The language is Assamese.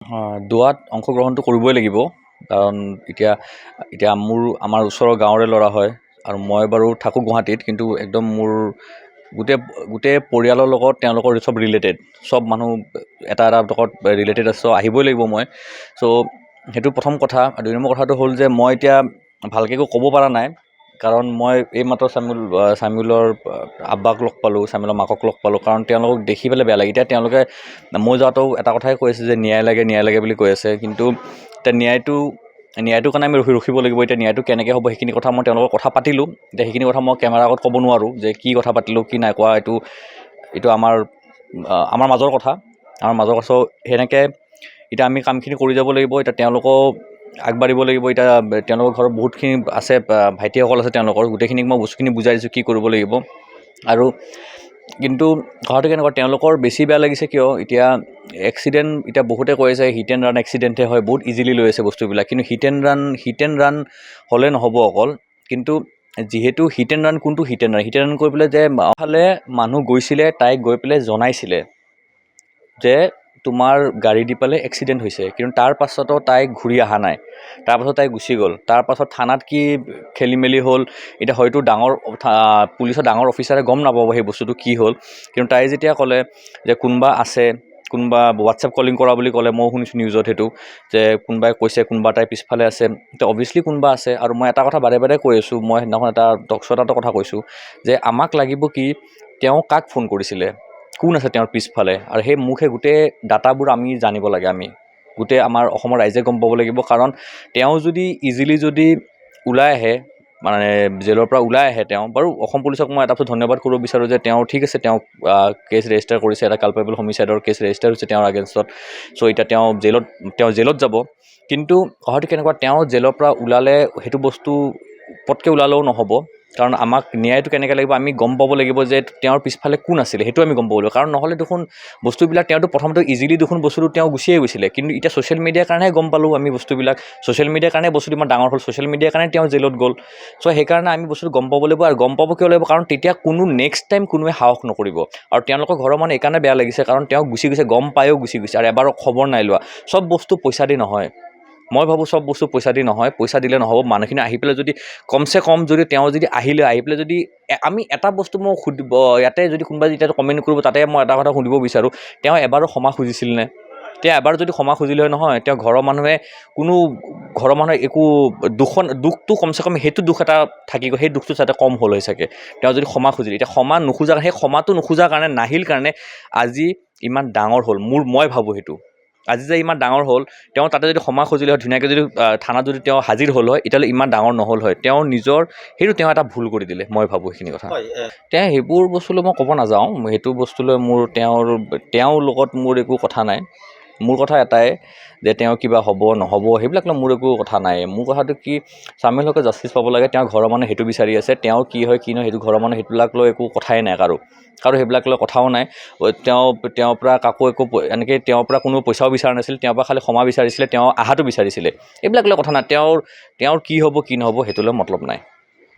দোৱাত অংশগ্ৰহণটো কৰিবই লাগিব কাৰণ এতিয়া আমাৰ ওচৰৰ গাঁৱৰে ল'ৰা হয় আৰু মই বাৰু থাকোঁ গুৱাহাটীত কিন্তু একদম মোৰ গোটেই পৰিয়ালৰ লগত তেওঁলোকৰ চব ৰিলেটেড চব মানুহ এটা লগত ৰিলেটেড আছে আহিবই লাগিব মই চ' সেইটো প্ৰথম কথা। আৰু 2 নম্বৰ কথাটো হ'ল যে মই এতিয়া ভালকৈ একো ক'ব পৰা নাই কাৰণ মই এইমাত্ৰ চামিউলৰ আব্বাক লগ পালোঁ, চামিউলৰ মাকক লগ পালোঁ কাৰণ তেওঁলোকক দেখি পেলাই বেয়া লাগে। এতিয়া তেওঁলোকে মই যাওঁতেও এটা কথাই কৈ আছে যে ন্যায় লাগে বুলি কৈ আছে, কিন্তু এতিয়া ন্যায়টোৰ কাৰণে আমি ৰখিব লাগিব। এতিয়া ন্যায়টো কেনেকৈ হ'ব সেইখিনি কথা মই তেওঁলোকৰ কথা পাতিলোঁ। এতিয়া সেইখিনি কথা মই কেমেৰাৰ আগত ক'ব নোৱাৰোঁ যে কি কথা পাতিলোঁ কি নাই কোৱা, এইটো আমাৰ মাজৰ কথা চ' সেনেকৈ এতিয়া আমি কামখিনি কৰি যাব লাগিব। এতিয়া তেওঁলোকো আগবাঢ়িব লাগিব। এতিয়া তেওঁলোকৰ ঘৰত বহুতখিনি আছে, ভাইটিসকল আছে, তেওঁলোকৰ গোটেইখিনিক মই বস্তুখিনি বুজাই দিছোঁ কি কৰিব লাগিব। আৰু কিন্তু কথাটো কেনেকুৱা, তেওঁলোকৰ বেছি বেয়া লাগিছে কিয়, এতিয়া এক্সিডেণ্ট এতিয়া বহুতে কৈ আছে হিট এণ্ড ৰান এক্সিডেণ্টহে হয়, বহুত ইজিলি লৈ আছে বস্তুবিলাক। কিন্তু হিট এণ্ড ৰান হ'লে নহ'ব অকল, কিন্তু যিহেতু হিট এণ্ড ৰান কোনটো হিট এণ্ড ৰান কৰি পেলাই যে ফালে মানুহ গৈছিলে, তাইক গৈ পেলাই জনাইছিলে যে তোমাৰ গাড়ী দি পেলাই এক্সিডেণ্ট হৈছে, কিন্তু তাৰ পাছতো তাই ঘূৰি অহা নাই, তাৰপাছত তাই গুচি গ'ল। তাৰপাছত থানাত কি খেলি মেলি হ'ল এতিয়া হয়তো পুলিচৰ ডাঙৰ অফিচাৰে গম নাপাব সেই বস্তুটো কি হ'ল, কিন্তু তাই যেতিয়া ক'লে যে কোনোবা হোৱাটছএপ কলিং কৰা বুলি ক'লে, মই শুনিছোঁ নিউজত সেইটো যে কোনোবাই কৈছে কোনোবা তাই পিছফালে আছে, তো অভিয়াছলি কোনোবা আছে। আৰু মই এটা কথা বাৰে বাৰে কৈ আছোঁ, মই সেইদিনাখন এটা টক শ্ব' এটা কথা কৈছোঁ যে আমাক লাগিব কি তেওঁ কাক ফোন কৰিছিলে, কোন আছে তেওঁৰ পিছফালে, আৰু সেই গোটেই ডাটাবোৰ আমি জানিব লাগে। আমি গোটেই আমাৰ অসমৰ ৰাইজে গম পাব লাগিব। কাৰণ তেওঁ যদি ইজিলি যদি ওলাই আহে, মানে জেলৰ পৰা ওলাই আহে, তেওঁ বাৰু অসম পুলিচক মই এটা ধন্যবাদ কৰিব বিচাৰোঁ যে তেওঁ ঠিক আছে, তেওঁ কেছ ৰেজিষ্টাৰ কৰিছে, এটা কালপেবল হোমিচাইডৰ কেছ ৰেজিষ্টাৰ হৈছে তেওঁৰ আগেনষ্টত। চ' এতিয়া তেওঁ জেলত যাব। কিন্তু কথাটো কেনেকুৱা, তেওঁ জেলৰ পৰা ওলালে সেইটো বস্তু পটকৈ ওলালেও নহ'ব, কাৰণ আমাক ন্যায়টো কেনেকৈ লাগিব, আমি গম পাব লাগিব যে তেওঁৰ পিছফালে কোন আছিলে, সেইটো আমি গম পাব লাগিব। কাৰণ নহ'লে দেখোন বস্তুবিলাক তেওঁতো প্ৰথমতে ইজিলি দেখোন বস্তুটো তেওঁ গুচিয়ে গৈছিলে, কিন্তু এতিয়া ছ'চিয়েল মিডিয়াৰ কাৰণেহে গম পালোঁ আমি বস্তুবিলাক, ছ'চিয়েল মিডিয়াৰ কাৰণে বস্তুটো ইমান ডাঙৰ হ'ল, ছ'চিয়েল মিডিয়াৰ কাৰণে তেওঁ জেলত গ'ল। চ' সেইকাৰণে আমি বস্তুটো গম পাব লাগিব। আৰু গম পাব কিয় লাগিব, কাৰণ তেতিয়া নেক্সট টাইম কোনোৱে সাহস নকৰিব। আৰু তেওঁলোকৰ ঘৰৰ মানুহ এইকাৰণে বেয়া লাগিছে কাৰণ তেওঁ গুচি গৈছে, গম পায়ো গুচি গৈছে, আৰু এবাৰো খবৰ নাই লোৱা। চব বস্তু পইচা দি নহয়, মই ভাবোঁ চব বস্তু পইচা দি নহয়, পইচা দিলে নহ'ব। মানুহখিনি আহি পেলাই যদি কমচে কম যদি তেওঁ যদি আহি পেলাই যদি আমি এটা বস্তু মই সুধিব ইয়াতে যদি কোনোবাই যেতিয়া কমেণ্ট কৰিব, তাতে মই এটা কথা সুধিব বিচাৰোঁ, তেওঁ এবাৰো ক্ষমা খুজিছিল নে? তেওঁ এবাৰ যদি ক্ষমা খুজিলে নহয়, তেওঁ ঘৰৰ মানুহে একো দুখটো কমচে কম সেইটো দুখ এটা থাকি গ'ল, সেই দুখটো যাতে কম হ'ল হৈ চাগে তেওঁ যদি ক্ষমা খুজিলে। এতিয়া ক্ষমা নোখোজা, সেই ক্ষমাটো নোখোজাৰ কাৰণে নাহিল কাৰণে আজি ইমান ডাঙৰ হ'ল। মই ভাবোঁ সেইটো আজি যে ইমান ডাঙৰ হ'ল, তেওঁ তাতে যদি ক্ষমা খুজিলে হয়, ধুনীয়াকৈ যদি থানাত যদি তেওঁ হাজিৰ হ'ল হয়, এতিয়ালৈ ইমান ডাঙৰ নহ'ল হয়। তেওঁ এটা ভুল কৰি দিলে, মই ভাবোঁ সেইখিনি কথা। তেওঁ সেইবোৰ বস্তুলৈ মই ক'ব নাযাওঁ, সেইটো বস্তুলৈ মোৰ তেওঁৰ লগত মোৰ একো কথা নাই। মোৰ কথা এটাই যে তেওঁ কিবা হ'ব নহ'ব সেইবিলাক লৈ মোৰ একো কথা নাই। মোৰ কথাটো কি, চামিউল হকে জাষ্টিছ পাব লাগে, তেওঁৰ ঘৰৰ মানুহে সেইটো বিচাৰি আছে। তেওঁ কি হয় কি নহয় সেইটো ঘৰৰ মানুহে সেইবিলাক লৈ একো কথাই নাই, কাৰো সেইবিলাক লৈ কথাও নাই। তেওঁৰ পৰা তেওঁৰ পৰা কোনো পইচাও বিচৰা নাছিল, তেওঁৰ পৰা খালি ক্ষমা বিচাৰিছিলে, তেওঁ আহাটো বিচাৰিছিলে। এইবিলাক লৈ কথা নাই, তেওঁৰ কি হ'ব কি নহ'ব সেইটো লৈ মতলব নাই।